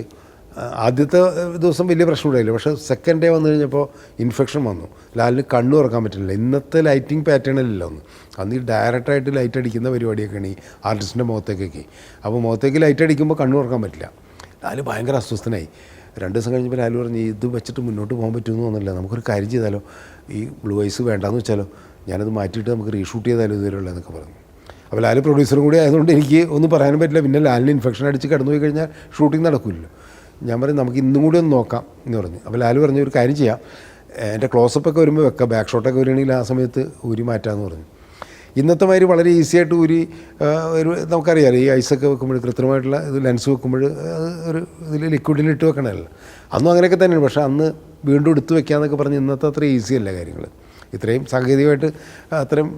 ആദ്യത്തെ ദിവസം വലിയ പ്രശ്നമില്ലായില്ല. പക്ഷേ സെക്കൻഡ് ഡേ വന്നു കഴിഞ്ഞപ്പോൾ ഇൻഫെക്ഷൻ വന്നു. ലാലിന് കണ്ണു തുറക്കാൻ പറ്റുന്നില്ല. ഇന്നത്തെ ലൈറ്റിംഗ് പാറ്റേണിലല്ല ഒന്ന്, അന്ന് ഈ ഡയറക്റ്റായിട്ട് ലൈറ്റ് അടിക്കുന്ന പരിപാടിയൊക്കെയാണ് ഈ ആർട്ടിസ്റ്റിൻ്റെ മുഖത്തേക്കൊക്കെ. അപ്പോൾ മുഖത്തേക്ക് ലൈറ്റ് അടിക്കുമ്പോൾ കണ്ണു തുറക്കാൻ പറ്റില്ല. ലാല് ഭയങ്കര അസ്വസ്ഥനായി. 2 ദിവസം കഴിഞ്ഞപ്പോൾ ലാല് പറഞ്ഞ് ഇത് വെച്ചിട്ട് മുന്നോട്ട് പോകാൻ പറ്റുമെന്ന് തോന്നുന്നില്ല, നമുക്കൊരു കാര്യം ചെയ്താലോ, ഈ ബ്ലൂ ഐസ് വേണ്ടാന്ന് വെച്ചാലോ, ഞാനത് മാറ്റിയിട്ട് നമുക്ക് റീഷൂട്ട് ചെയ്താലോ ഇതുവരെയുള്ള എന്നൊക്കെ പറഞ്ഞു. അപ്പോൾ ലാല് പ്രൊഡ്യൂസറും കൂടി ആയതുകൊണ്ട് എനിക്ക് ഒന്നും പറയാനും പറ്റില്ല. പിന്നെ ലാലിന് ഇൻഫെക്ഷൻ അടിച്ച് കിടന്നു പോയി കഴിഞ്ഞാൽ ഷൂട്ടിംഗ് നടക്കില്ലല്ലോ. ഞാൻ പറയും നമുക്ക് ഇന്നും കൂടി ഒന്ന് നോക്കാം എന്ന് പറഞ്ഞു. അപ്പോൾ ലാല് പറഞ്ഞു ഒരു കാര്യം ചെയ്യാം, എൻ്റെ ക്ലോസപ്പൊക്കെ വരുമ്പോൾ വെക്കാം, ബാക്ക് ഷോട്ടൊക്കെ വരികയാണെങ്കിൽ ആ സമയത്ത് ഊരി മാറ്റാമെന്ന് പറഞ്ഞു. ഇന്നത്തെ മാതിരി വളരെ ഈസി ആയിട്ട് ഊരി ഒരു നമുക്കറിയാമല്ലോ ഈ ഐസൊക്കെ വെക്കുമ്പോൾ കൃത്രിമമായിട്ടുള്ള ഇത് ലെൻസ് വെക്കുമ്പോൾ അത് ഒരു ഇതിൽ ലിക്വിഡിലിട്ട് വെക്കണമല്ലോ. അന്നും അങ്ങനെയൊക്കെ തന്നെയാണ്. പക്ഷേ അന്ന് വീണ്ടും എടുത്ത് വെക്കാമെന്നൊക്കെ പറഞ്ഞ് ഇന്നത്തെ അത്ര ഈസി അല്ല കാര്യങ്ങൾ. ഇത്രയും സാങ്കേതികമായിട്ട് അത്രയും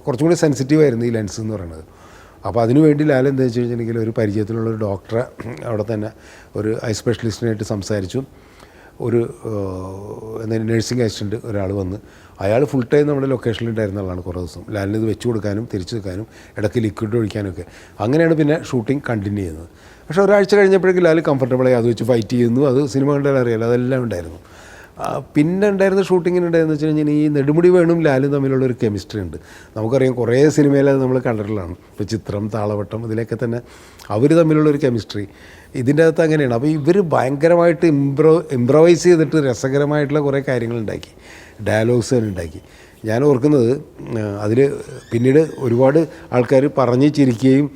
കുറച്ചും കൂടി സെൻസിറ്റീവായിരുന്നു ഈ ലെൻസ് എന്ന് പറയുന്നത്. അപ്പോൾ അതിനുവേണ്ടി ലാൽ എന്താ വെച്ച് കഴിഞ്ഞിട്ടുണ്ടെങ്കിൽ ഒരു പരിചയത്തിലുള്ള ഒരു ഡോക്ടറെ അവിടെ തന്നെ ഒരു ഐ സ്പെഷ്യലിസ്റ്റിനായിട്ട് സംസാരിച്ചു. ഒരു നഴ്സിംഗ് അസിസ്റ്റൻറ്റ് ഒരാൾ വന്ന് അയാൾ ഫുൾ ടൈം നമ്മുടെ ലൊക്കേഷനിൽ ഉണ്ടായിരുന്ന ആളാണ് കുറേ ദിവസം. ലാലിന് ഇത് വെച്ച് കൊടുക്കാനും തിരിച്ചു വെക്കാനും ഇടയ്ക്ക് ലിക്വിഡ് ഒഴിക്കാനും ഒക്കെ. അങ്ങനെയാണ് പിന്നെ ഷൂട്ടിംഗ് കണ്ടിന്യൂ ചെയ്യുന്നത്. പക്ഷേ ഒരാഴ്ച കഴിഞ്ഞപ്പോഴേക്കും ലാൽ കംഫർട്ടബിളായി അത് വെച്ച് ഫൈറ്റ് ചെയ്യുന്നു. അത് സിനിമ കണ്ടാൽ അറിയാലോ, അതെല്ലാം ഉണ്ടായിരുന്നു. പിന്നെ ഉണ്ടായിരുന്ന ഷൂട്ടിങ്ങിനുണ്ടായെന്ന് വെച്ച് കഴിഞ്ഞാൽ ഈ നെടുമുടി വേണും ലാലും തമ്മിലുള്ളൊരു കെമിസ്ട്രി ഉണ്ട്. നമുക്കറിയാം കുറേ സിനിമയിൽ അത് നമ്മൾ കണ്ടിട്ടുള്ളതാണ്. ഇപ്പോൾ ചിത്രം, താളവട്ടം, ഇതിലൊക്കെ തന്നെ അവർ തമ്മിലുള്ളൊരു കെമിസ്ട്രി ഇതിൻ്റെ അകത്ത് അങ്ങനെയാണ്. അപ്പോൾ ഇവർ ഭയങ്കരമായിട്ട് ഇംപ്രവൈസ് ചെയ്തിട്ട് രസകരമായിട്ടുള്ള കുറേ കാര്യങ്ങളുണ്ടാക്കി, ഡയലോഗ്സ് തന്നെ ഉണ്ടാക്കി. ഞാൻ ഓർക്കുന്നത് അതിൽ പിന്നീട് ഒരുപാട് ആൾക്കാർ പറഞ്ഞ് ചിരിക്കുകയും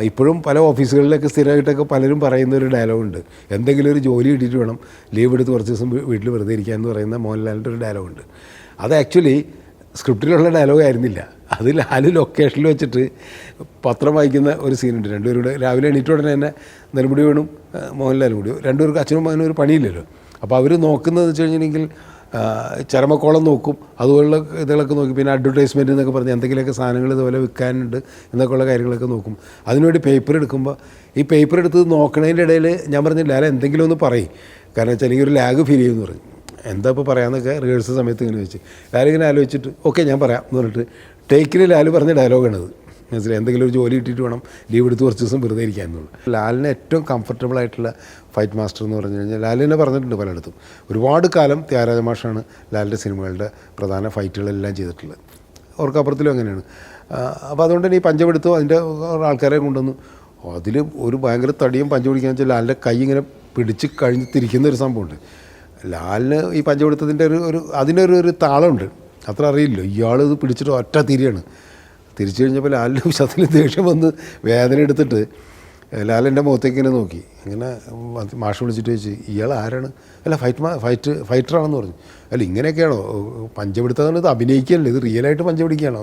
ഇപ്പോഴും പല ഓഫീസുകളിലൊക്കെ സ്ഥിരമായിട്ടൊക്കെ പലരും പറയുന്ന ഒരു ഡയലോഗുണ്ട്, എന്തെങ്കിലും ഒരു ജോലി കിട്ടിയിട്ട് വേണം ലീവ് എടുത്ത് കുറച്ച് ദിവസം വീട്ടിൽ വെറുതെ ഇരിക്കുക എന്ന് പറയുന്ന മോഹൻലാലിൻ്റെ ഒരു ഡയലോഗുണ്ട്. അത് ആക്ച്വലി സ്ക്രിപ്റ്റിലുള്ള ഡയലോഗ് ആയിരുന്നില്ല. അത് ലാല് ലൊക്കേഷനിൽ വെച്ചിട്ട് പത്രം വായിക്കുന്ന ഒരു സീനുണ്ട്. രണ്ടുപേരുടെ രാവിലെ എണീറ്റ ഉടനെ തന്നെ നെടുമുടി വേണും മോഹൻലാലും കൂടി രണ്ടുപേർക്ക് അച്ഛനും മകനും ഒരു പണിയില്ലല്ലോ. അപ്പോൾ അവർ നോക്കുന്നതെന്ന് വെച്ച് കഴിഞ്ഞിട്ടുണ്ടെങ്കിൽ ചരമക്കോളം നോക്കും, അതുപോലുള്ള ഇതുകളൊക്കെ നോക്കി. പിന്നെ അഡ്വർടൈസ്മെൻറ്റ് എന്നൊക്കെ പറഞ്ഞ് എന്തെങ്കിലുമൊക്കെ സാധനങ്ങൾ ഇതുപോലെ വിൽക്കാനുണ്ട് എന്നൊക്കെയുള്ള കാര്യങ്ങളൊക്കെ നോക്കും. അതിനുവേണ്ടി പേപ്പർ എടുക്കുമ്പോൾ ഈ പേപ്പർ എടുത്ത് നോക്കണതിൻ്റെ ഇടയിൽ ഞാൻ പറഞ്ഞില്ല ലാല എന്തെങ്കിലും ഒന്ന് പറയും, കാരണം വെച്ചാൽ എനിക്ക് ഒരു ലാഗ് ഫീൽ ചെയ്യുമെന്ന് പറഞ്ഞു. എന്താ ഇപ്പോൾ പറയാമെന്നൊക്കെ റിഹേഴ്സൽ സമയത്ത് ഇങ്ങനെ വെച്ച് ലാലിങ്ങനെ ആലോചിച്ചിട്ട് ഓക്കെ ഞാൻ പറയാം എന്ന് പറഞ്ഞിട്ട് ടേക്കിൽ ലാല് പറഞ്ഞ ഡയലോഗാണത്. മനസ്സിലായി, എന്തെങ്കിലും ഒരു ജോലി കിട്ടിയിട്ട് വേണം ലീവ് എടുത്ത് കുറച്ച് ദിവസം വെറുതെ ഇരിക്കാൻ എന്നുള്ളൂ. ലാലിന് ഏറ്റവും കംഫർട്ടബിൾ ആയിട്ടുള്ള ഫൈറ്റ് മാസ്റ്റർ എന്ന് പറഞ്ഞു കഴിഞ്ഞാൽ ലാലിനെ പറഞ്ഞിട്ടുണ്ട് പലയിടത്തും. ഒരുപാട് കാലം ത്യാഗരാജ മാഷാണ് ലാലിൻ്റെ സിനിമകളുടെ പ്രധാന ഫൈറ്റുകളെല്ലാം ചെയ്തിട്ടുള്ളത്. ഓർക്കപ്പുറത്തിലും അങ്ങനെയാണ്. അപ്പോൾ അതുകൊണ്ട് തന്നെ ഈ പഞ്ചമെടുത്തോ അതിൻ്റെ ആൾക്കാരെ കൊണ്ടുവന്നു. അതിൽ ഒരു ഭയങ്കര തടിയും പഞ്ച് പിടിക്കാന്ന് വെച്ചാൽ ലാലിൻ്റെ കൈ ഇങ്ങനെ പിടിച്ച് കഴിഞ്ഞ് തിരിക്കുന്ന ഒരു സംഭവമുണ്ട്. ലാലിന് ഈ പഞ്ചമെടുത്തതിൻ്റെ അതിനൊരു താളമുണ്ട്, അത്ര അറിയില്ലോ. ഇയാൾ ഇത് പിടിച്ചിട്ട് ഒറ്റ തിരിയാണ്. തിരിച്ചു കഴിഞ്ഞപ്പോൾ ലാലിൻ്റെ വിഷത്തിൽ ദേഷ്യം വന്ന് വേദന എടുത്തിട്ട് ലാലിൻ്റെ മുഖത്തേക്ക് ഇങ്ങനെ നോക്കി. ഇങ്ങനെ മാഷ് വിളിച്ചിട്ട് ചോദിച്ചു ഇയാൾ ആരാണ്? അല്ല ഫൈറ്ററാണെന്ന് പറഞ്ഞു. അല്ല ഇങ്ങനെയൊക്കെയാണോ പഞ്ചപിടുത്തം? ഇത് അഭിനയിക്കുകയല്ലേ, ഇത് റിയലായിട്ട് പഞ്ചപിടിക്കുകയാണോ?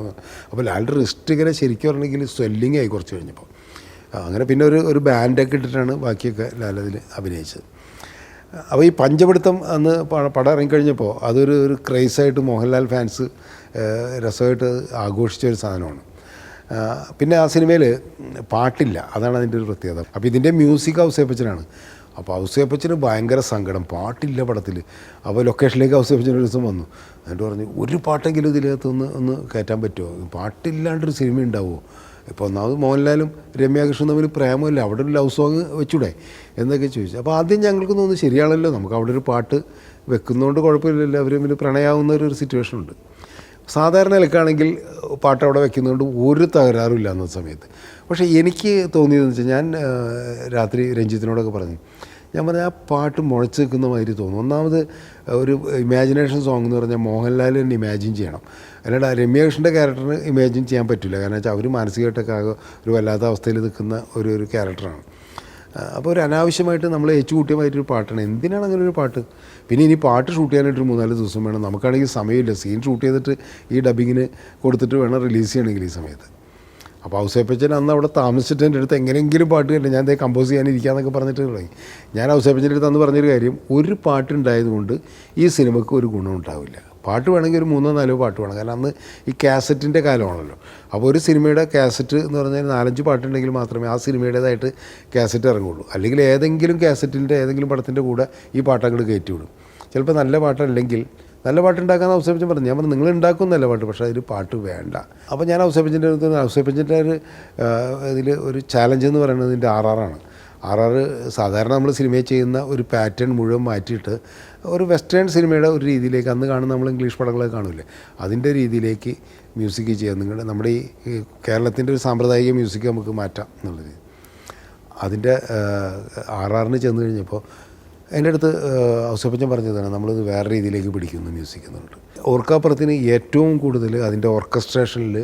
അപ്പോൾ ലാലിൻ്റെ റിസ്റ്റ് ഇങ്ങനെ ശരിക്കും പറഞ്ഞെങ്കിൽ സ്വെല്ലിങ് ആയി കുറച്ച് കഴിഞ്ഞപ്പോൾ. അങ്ങനെ പിന്നെ ഒരു ബാൻഡൊക്കെ ഇട്ടിട്ടാണ് ബാക്കിയൊക്കെ ലാലതിൽ അഭിനയിച്ചത്. അപ്പോൾ ഈ പഞ്ചപിടുത്തം അന്ന് പടം ഇറങ്ങിക്കഴിഞ്ഞപ്പോൾ അതൊരു ക്രൈസായിട്ട് മോഹൻലാൽ ഫാൻസ് രസമായിട്ട് ആഘോഷിച്ച ഒരു സാധനമാണ്. പിന്നെ ആ സിനിമയിൽ പാട്ടില്ല, അതാണ് അതിൻ്റെ ഒരു പ്രത്യേകത. അപ്പോൾ ഇതിൻ്റെ മ്യൂസിക് ഔസേപ്പച്ചനാണ്. അപ്പോൾ ഔസേപ്പച്ചന് ഭയങ്കര സങ്കടം, പാട്ടില്ല പടത്തിൽ. അപ്പോൾ ലൊക്കേഷനിലേക്ക് ഔസേപ്പച്ചൻ ഒരു ദിവസം വന്നു. എന്നിട്ട് പറഞ്ഞു ഒരു പാട്ടെങ്കിലും ഇതിനകത്ത് ഒന്ന് കയറ്റാൻ പറ്റുമോ, പാട്ടില്ലാണ്ടൊരു സിനിമ ഉണ്ടാവുമോ? ഇപ്പോൾ ഒന്നാമത് മോഹൻലാലും രമ്യാകൃഷ്ണനും തമ്മിൽ പ്രേമമില്ല, അവിടെ ഒരു ലവ് സോങ് വെച്ചൂടെ എന്നൊക്കെ ചോദിച്ചു. അപ്പോൾ ആദ്യം ഞങ്ങൾക്ക് തോന്നുന്നു ശരിയാണല്ലോ, നമുക്ക് അവിടെ ഒരു പാട്ട് വെക്കുന്നതുകൊണ്ട് കുഴപ്പമില്ലല്ലോ, അവർ തമ്മിൽ പ്രണയാവുന്ന ഒരു സിറ്റുവേഷൻ ഉണ്ട്. സാധാരണ നിലക്കാണെങ്കിൽ പാട്ട് അവിടെ വെക്കുന്നതുകൊണ്ട് ഒരു തകരാറുമില്ല അന്നത്തെ സമയത്ത്. പക്ഷേ എനിക്ക് തോന്നിയതെന്ന് വെച്ചാൽ ഞാൻ രാത്രി രഞ്ജിത്തിനോടൊക്കെ പറഞ്ഞു, ഞാൻ പറഞ്ഞ ആ പാട്ട് മുഴച്ച് നിൽക്കുന്ന മാതിരി തോന്നും. ഒന്നാമത് ഒരു ഇമാജിനേഷൻ സോങ് എന്ന് പറഞ്ഞാൽ മോഹൻലാൽ തന്നെ ഇമാജിൻ ചെയ്യണം, അല്ലാണ്ട് രമ്യാകൃഷ്ണൻ്റെ ക്യാരക്ടറിന് ഇമാജിൻ ചെയ്യാൻ പറ്റില്ല. കാരണം വെച്ചാൽ അവർ മാനസികമായിട്ടൊക്കെ ആകെ ഒരു വല്ലാത്ത അവസ്ഥയിൽ നിൽക്കുന്ന ഒരു ക്യാരക്ടറാണ്. അപ്പോൾ ഒരു അനാവശ്യമായിട്ട് നമ്മൾ ഏച്ചുകൂട്ടിയമായിട്ടൊരു പാട്ടാണ്. എന്തിനാണ് അങ്ങനെ ഒരു പാട്ട്? പിന്നെ ഇനി പാട്ട് ഷൂട്ട് ചെയ്യാനായിട്ടൊരു 3-4 ദിവസം വേണം. നമുക്കാണെങ്കിൽ സമയമില്ല, സീൻ ഷൂട്ട് ചെയ്തിട്ട് ഈ ഡബിങ്ങിന് കൊടുത്തിട്ട് വേണം റിലീസ് ചെയ്യണമെങ്കിൽ ഈ സമയത്ത്. അപ്പോൾ ഔസേപ്പച്ചൻ അന്ന് അവിടെ താമസിച്ചിട്ട് എൻ്റെ അടുത്ത് എങ്ങനെയെങ്കിലും പാട്ട് കണ്ടില്ല, ഞാൻ കമ്പോസ് ചെയ്യാനിരിക്കാമെന്നൊക്കെ പറഞ്ഞിട്ട് തുടങ്ങി. ഞാൻ ഔസേപ്പച്ചൻ്റെ അടുത്ത് അന്ന് പറഞ്ഞൊരു കാര്യം, ഒരു പാട്ടുണ്ടായതുകൊണ്ട് ഈ സിനിമയ്ക്ക് ഒരു ഗുണം ഉണ്ടാവില്ല. പാട്ട് വേണമെങ്കിൽ ഒരു 3-4 പാട്ട് വേണം, കാരണം അന്ന് ഈ കാസറ്റിൻ്റെ കാലമാണല്ലോ. അപ്പോൾ ഒരു സിനിമയുടെ കാസറ്റ് എന്ന് പറഞ്ഞാൽ 4-5 പാട്ടുണ്ടെങ്കിൽ മാത്രമേ ആ സിനിമയുടേതായിട്ട് കാസറ്റ് ഇറങ്ങുള്ളൂ. അല്ലെങ്കിൽ ഏതെങ്കിലും കാസറ്റിൻ്റെ ഏതെങ്കിലും പടത്തിൻ്റെ കൂടെ ഈ പാട്ടങ്ങോട്ട് കയറ്റി വിടും. ചിലപ്പോൾ നല്ല പാട്ടല്ലെങ്കിൽ നല്ല പാട്ടുണ്ടാക്കാമെന്ന് ഔസേപ്പച്ചൻ പറഞ്ഞു. ഞാൻ പറഞ്ഞു നിങ്ങൾ ഉണ്ടാക്കും നല്ല പാട്ട്, പക്ഷേ അതിൽ പാട്ട് വേണ്ട. അപ്പോൾ ഞാൻ ഔസേപ്പച്ചൻ്റെ അടുത്ത് ഔസേപ്പച്ചൻ്റെ ഇതിൽ ഒരു ചാലഞ്ച് എന്ന് പറയുന്നത് ഇതിൻ്റെ RR സാധാരണ നമ്മൾ സിനിമയിൽ ചെയ്യുന്ന ഒരു പാറ്റേൺ മുഴുവൻ മാറ്റിയിട്ട് ഒരു വെസ്റ്റേൺ സിനിമയുടെ ഒരു രീതിയിലേക്ക്, അന്ന് കാണുന്ന നമ്മൾ ഇംഗ്ലീഷ് പടങ്ങളൊക്കെ കാണില്ലേ, അതിൻ്റെ രീതിയിലേക്ക് മ്യൂസിക് ചെയ്യാം. നമ്മുടെ ഈ കേരളത്തിൻ്റെ ഒരു സാമ്പ്രദായിക മ്യൂസിക് നമുക്ക് മാറ്റാം എന്നുള്ളത്. അതിൻ്റെ RR ചെന്ന് കഴിഞ്ഞപ്പോൾ എൻ്റെ അടുത്ത് ഔസേപ്പച്ചൻ പറഞ്ഞതാണ് നമ്മളിത് വേറെ രീതിയിലേക്ക് പിടിക്കുന്നു മ്യൂസിക് എന്നുള്ളത്. ഓർക്കാപ്പുറത്തിന് ഏറ്റവും കൂടുതൽ അതിൻ്റെ ഓർക്കസ്ട്രേഷനിൽ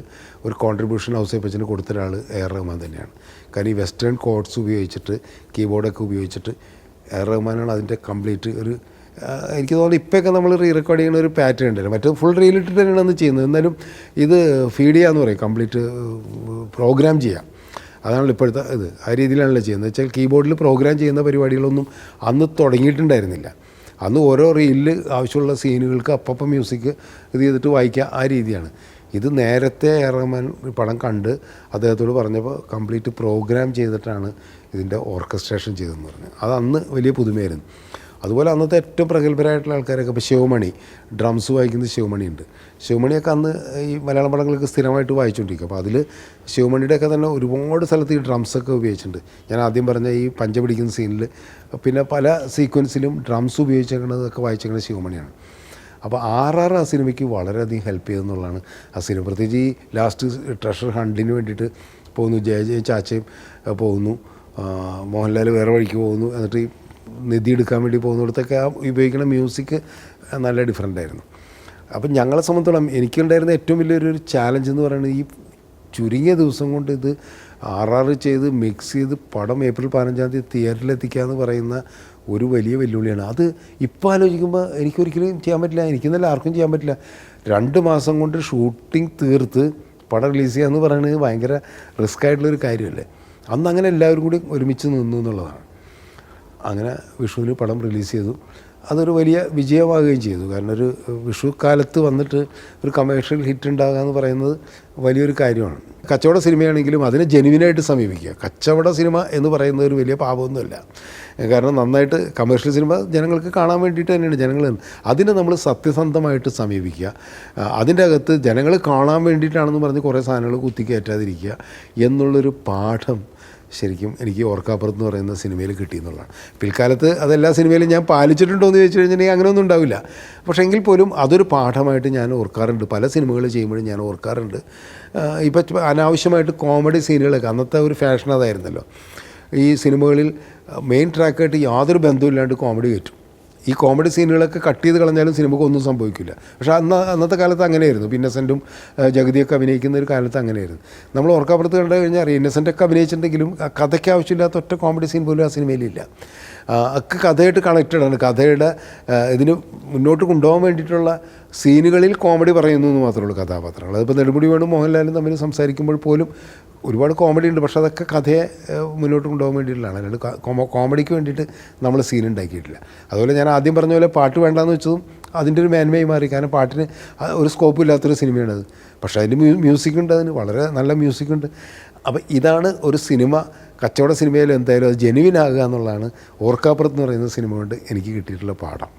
ഒരു കോൺട്രിബ്യൂഷൻ ഔസേപ്പച്ചന് കൊടുത്ത ഒരാൾ AR റഹ്മാൻ തന്നെയാണ്. കാരണം ഈ വെസ്റ്റേൺ കോഡ്സ് ഉപയോഗിച്ചിട്ട് കീബോർഡൊക്കെ ഉപയോഗിച്ചിട്ട് AR റഹ്മാനാണ് അതിൻ്റെ കംപ്ലീറ്റ് എനിക്ക് തോന്നുന്നു ഇപ്പോഴൊക്കെ നമ്മൾ റീറെക്കോർഡ് ചെയ്യുന്ന ഒരു പാറ്റേൺ ഉണ്ടല്ലോ, മറ്റേ ഫുൾ റീലിട്ടിട്ട് തന്നെയാണ് അന്ന് ചെയ്യുന്നത്. എന്നാലും ഇത് ഫീഡ് ചെയ്യാന്ന് പറയും, കംപ്ലീറ്റ് പ്രോഗ്രാം ചെയ്യാം. അതാണല്ലോ ഇപ്പോഴത്തെ ആ രീതിയിലാണല്ലോ ചെയ്യുന്നത്. വെച്ചാൽ കീബോർഡിൽ പ്രോഗ്രാം ചെയ്യുന്ന പരിപാടികളൊന്നും അന്ന് തുടങ്ങിയിട്ടുണ്ടായിരുന്നില്ല. അന്ന് ഓരോ റീലിൽ ആവശ്യമുള്ള സീനുകൾക്ക് അപ്പം മ്യൂസിക് ഇത് ചെയ്തിട്ട് വായിക്കുക, ആ രീതിയാണ്. ഇത് നേരത്തെ AR റഹ്മാൻ പടം കണ്ട് അദ്ദേഹത്തോട് പറഞ്ഞപ്പോൾ കംപ്ലീറ്റ് പ്രോഗ്രാം ചെയ്തിട്ടാണ് ഇതിൻ്റെ ഓർക്കസ്ട്രേഷൻ ചെയ്തതെന്ന് പറഞ്ഞു. അത് അന്ന് വലിയ പുതുമയായിരുന്നു. അതുപോലെ അന്നത്തെ ഏറ്റവും പ്രഗത്ഭരായിട്ടുള്ള ആൾക്കാരൊക്കെ ഇപ്പോൾ ശിവമണി, ഡ്രംസ് വായിക്കുന്ന ശിവമണി ഉണ്ട്. ശിവമണിയൊക്കെ അന്ന് ഈ മലയാളം പടങ്ങൾക്ക് സ്ഥിരമായിട്ട് വായിച്ചുകൊണ്ടിരിക്കും. അപ്പോൾ അതിൽ ശിവമണിയുടെയൊക്കെ തന്നെ ഒരുപാട് സ്ഥലത്ത് ഈ ഡ്രംസൊക്കെ ഉപയോഗിച്ചിട്ടുണ്ട്. ഞാൻ ആദ്യം പറഞ്ഞ ഈ പഞ്ച പിടിക്കുന്ന സീനിൽ പിന്നെ പല സീക്വൻസിലും ഡ്രംസ് ഉപയോഗിച്ചേക്കുന്നതൊക്കെ വായിച്ചേക്കുന്നത് ശിവമണിയാണ്. അപ്പോൾ RR ആ സിനിമയ്ക്ക് വളരെയധികം ഹെൽപ്പ് ചെയ്തെന്നുള്ളതാണ് ആ സിനിമ. പ്രത്യേകിച്ച് ഈ ലാസ്റ്റ് ട്രഷർ ഹണ്ടിന് വേണ്ടിയിട്ട് പോകുന്നു, ജയ ചാച്ചയും പോകുന്നു, മോഹൻലാൽ വേറെ വഴിക്ക് പോകുന്നു, എന്നിട്ട് ഈ നിധി എടുക്കാൻ വേണ്ടി പോകുന്നിടത്തൊക്കെ ആ ഉപയോഗിക്കുന്ന മ്യൂസിക് നല്ല ഡിഫറൻ്റ് ആയിരുന്നു. അപ്പം ഞങ്ങളെ സംബന്ധിച്ചോളം എനിക്കുണ്ടായിരുന്ന ഏറ്റവും വലിയൊരു ചാലഞ്ച് എന്ന് പറയുന്നത് ഈ ചുരുങ്ങിയ ദിവസം കൊണ്ട് ഇത് RR ചെയ്ത് മിക്സ് ചെയ്ത് പടം ഏപ്രിൽ 15-ാം തീയതി തിയേറ്ററിലെത്തിക്കുക എന്ന് പറയുന്ന ഒരു വലിയ വെല്ലുവിളിയാണ്. അത് ഇപ്പോൾ ആലോചിക്കുമ്പോൾ എനിക്കൊരിക്കലും ചെയ്യാൻ പറ്റില്ല, എനിക്കെന്നല്ല ആർക്കും ചെയ്യാൻ പറ്റില്ല. 2 മാസം കൊണ്ട് ഷൂട്ടിംഗ് തീർത്ത് പടം റിലീസ് ചെയ്യുക എന്ന് പറയുന്നത് ഭയങ്കര റിസ്ക് ആയിട്ടുള്ളൊരു കാര്യമല്ലേ. അന്ന് അങ്ങനെ എല്ലാവരും കൂടി ഒരുമിച്ച് നിന്നു എന്നുള്ളതാണ്. അങ്ങനെ വിഷുവിന് പടം റിലീസ് ചെയ്തു. അതൊരു വലിയ വിജയമാവുകയും ചെയ്തു. കാരണം ഒരു വിഷു കാലത്ത് വന്നിട്ട് ഒരു കമേഴ്ഷ്യൽ ഹിറ്റ് ഉണ്ടാകുക എന്ന് പറയുന്നത് വലിയൊരു കാര്യമാണ്. കച്ചവട സിനിമയാണെങ്കിലും അതിനെ ജെനുവിനായിട്ട് സമീപിക്കുക. കച്ചവട സിനിമ എന്ന് പറയുന്നത് ഒരു വലിയ പാപമൊന്നുമല്ല. കാരണം നന്നായിട്ട് കമേഴ്ഷ്യൽ സിനിമ ജനങ്ങൾക്ക് കാണാൻ വേണ്ടിയിട്ട് തന്നെയാണ് ജനങ്ങൾ. അതിനെ നമ്മൾ സത്യസന്ധമായിട്ട് സമീപിക്കുക. അതിൻ്റെ അകത്ത് ജനങ്ങൾ കാണാൻ വേണ്ടിയിട്ടാണെന്ന് പറഞ്ഞ് കുറേ സാധനങ്ങൾ കുത്തിക്കയറ്റാതിരിക്കുക എന്നുള്ളൊരു പാഠം ശരിക്കും എനിക്ക് ഓർക്കാപ്പുറത്ത് എന്ന് പറയുന്ന സിനിമയിൽ കിട്ടിയെന്നുള്ളതാണ്. പിൽക്കാലത്ത് അതെല്ലാ സിനിമയിലും ഞാൻ പാലിച്ചിട്ടുണ്ടോ എന്ന് ചോദിച്ചു കഴിഞ്ഞിട്ടുണ്ടെങ്കിൽ അങ്ങനെയൊന്നും ഉണ്ടാവില്ല. പക്ഷേ എങ്കിൽ പോലും അതൊരു പാഠമായിട്ട് ഞാൻ ഓർക്കാറുണ്ട്. പല സിനിമകൾ ചെയ്യുമ്പോഴും ഞാൻ ഓർക്കാറുണ്ട്. ഇപ്പം അനാവശ്യമായിട്ട് കോമഡി സീനുകളൊക്കെ അന്നത്തെ ഒരു ഫാഷൻ അതായിരുന്നല്ലോ. ഈ സിനിമകളിൽ മെയിൻ ട്രാക്കായിട്ട് യാതൊരു ബന്ധമില്ലാണ്ട് കോമഡി കയറ്റും. ഈ കോമഡി സീനുകളൊക്കെ കട്ട് ചെയ്ത് കളഞ്ഞാലും സിനിമയ്ക്ക് ഒന്നും സംഭവിക്കില്ല. പക്ഷേ അന്നത്തെ കാലത്ത് അങ്ങനെയായിരുന്നു. ഇന്നസെൻറ്റും ജഗതിയൊക്കെ അഭിനയിക്കുന്ന ഒരു കാലത്ത് അങ്ങനെയായിരുന്നു. നമ്മൾ ഓർക്കാപ്പുറത്ത് കണ്ടു കഴിഞ്ഞാൽ അറിയാം, ഇന്നസെൻ്റൊക്കെ അഭിനയിച്ചിട്ടുണ്ടെങ്കിലും കഥയ്ക്ക് ആവശ്യമില്ലാത്ത ഒറ്റ കോമഡി സീൻ പോലും ആ സിനിമയിലില്ല. ഒക്കെ കഥയായിട്ട് കണക്റ്റഡാണ്. കഥയുടെ ഇതിന് മുന്നോട്ട് കൊണ്ടുപോകാൻ വേണ്ടിയിട്ടുള്ള സീനുകളിൽ കോമഡി പറയുന്നു എന്ന് മാത്രമേ ഉള്ളൂ കഥാപാത്രങ്ങൾ. അതിപ്പോൾ നെടുമുടി വേണും മോഹൻലാലും തമ്മിൽ സംസാരിക്കുമ്പോൾ പോലും ഒരുപാട് കോമഡി ഉണ്ട്. പക്ഷേ അതൊക്കെ കഥയെ മുന്നോട്ട് കൊണ്ടുപോകാൻ വേണ്ടിയിട്ടുള്ളതാണ്. അല്ലാണ്ട് കോമഡിക്ക് വേണ്ടിയിട്ട് നമ്മൾ സീൻ ഉണ്ടാക്കിയിട്ടില്ല. അതുപോലെ ഞാൻ ആദ്യം പറഞ്ഞ പോലെ പാട്ട് വേണ്ടാന്ന് വെച്ചതും അതിൻ്റെ ഒരു മേന്മയായി മാറി. കാരണം പാട്ടിന് ഒരു സ്കോപ്പ് ഇല്ലാത്തൊരു സിനിമയാണത്. പക്ഷേ അതിന് മ്യൂസിക് ഉണ്ട്, അതിന് വളരെ നല്ല മ്യൂസിക് ഉണ്ട്. അപ്പോൾ ഇതാണ് ഒരു സിനിമ, കച്ചവട സിനിമയിൽ എന്തായാലും അത് ജെനുവിൻ ആകുക എന്നുള്ളതാണ് ഓർക്കാപ്പുറത്ത് എന്ന് പറയുന്ന സിനിമ കൊണ്ട് എനിക്ക് കിട്ടിയിട്ടുള്ള പാഠം.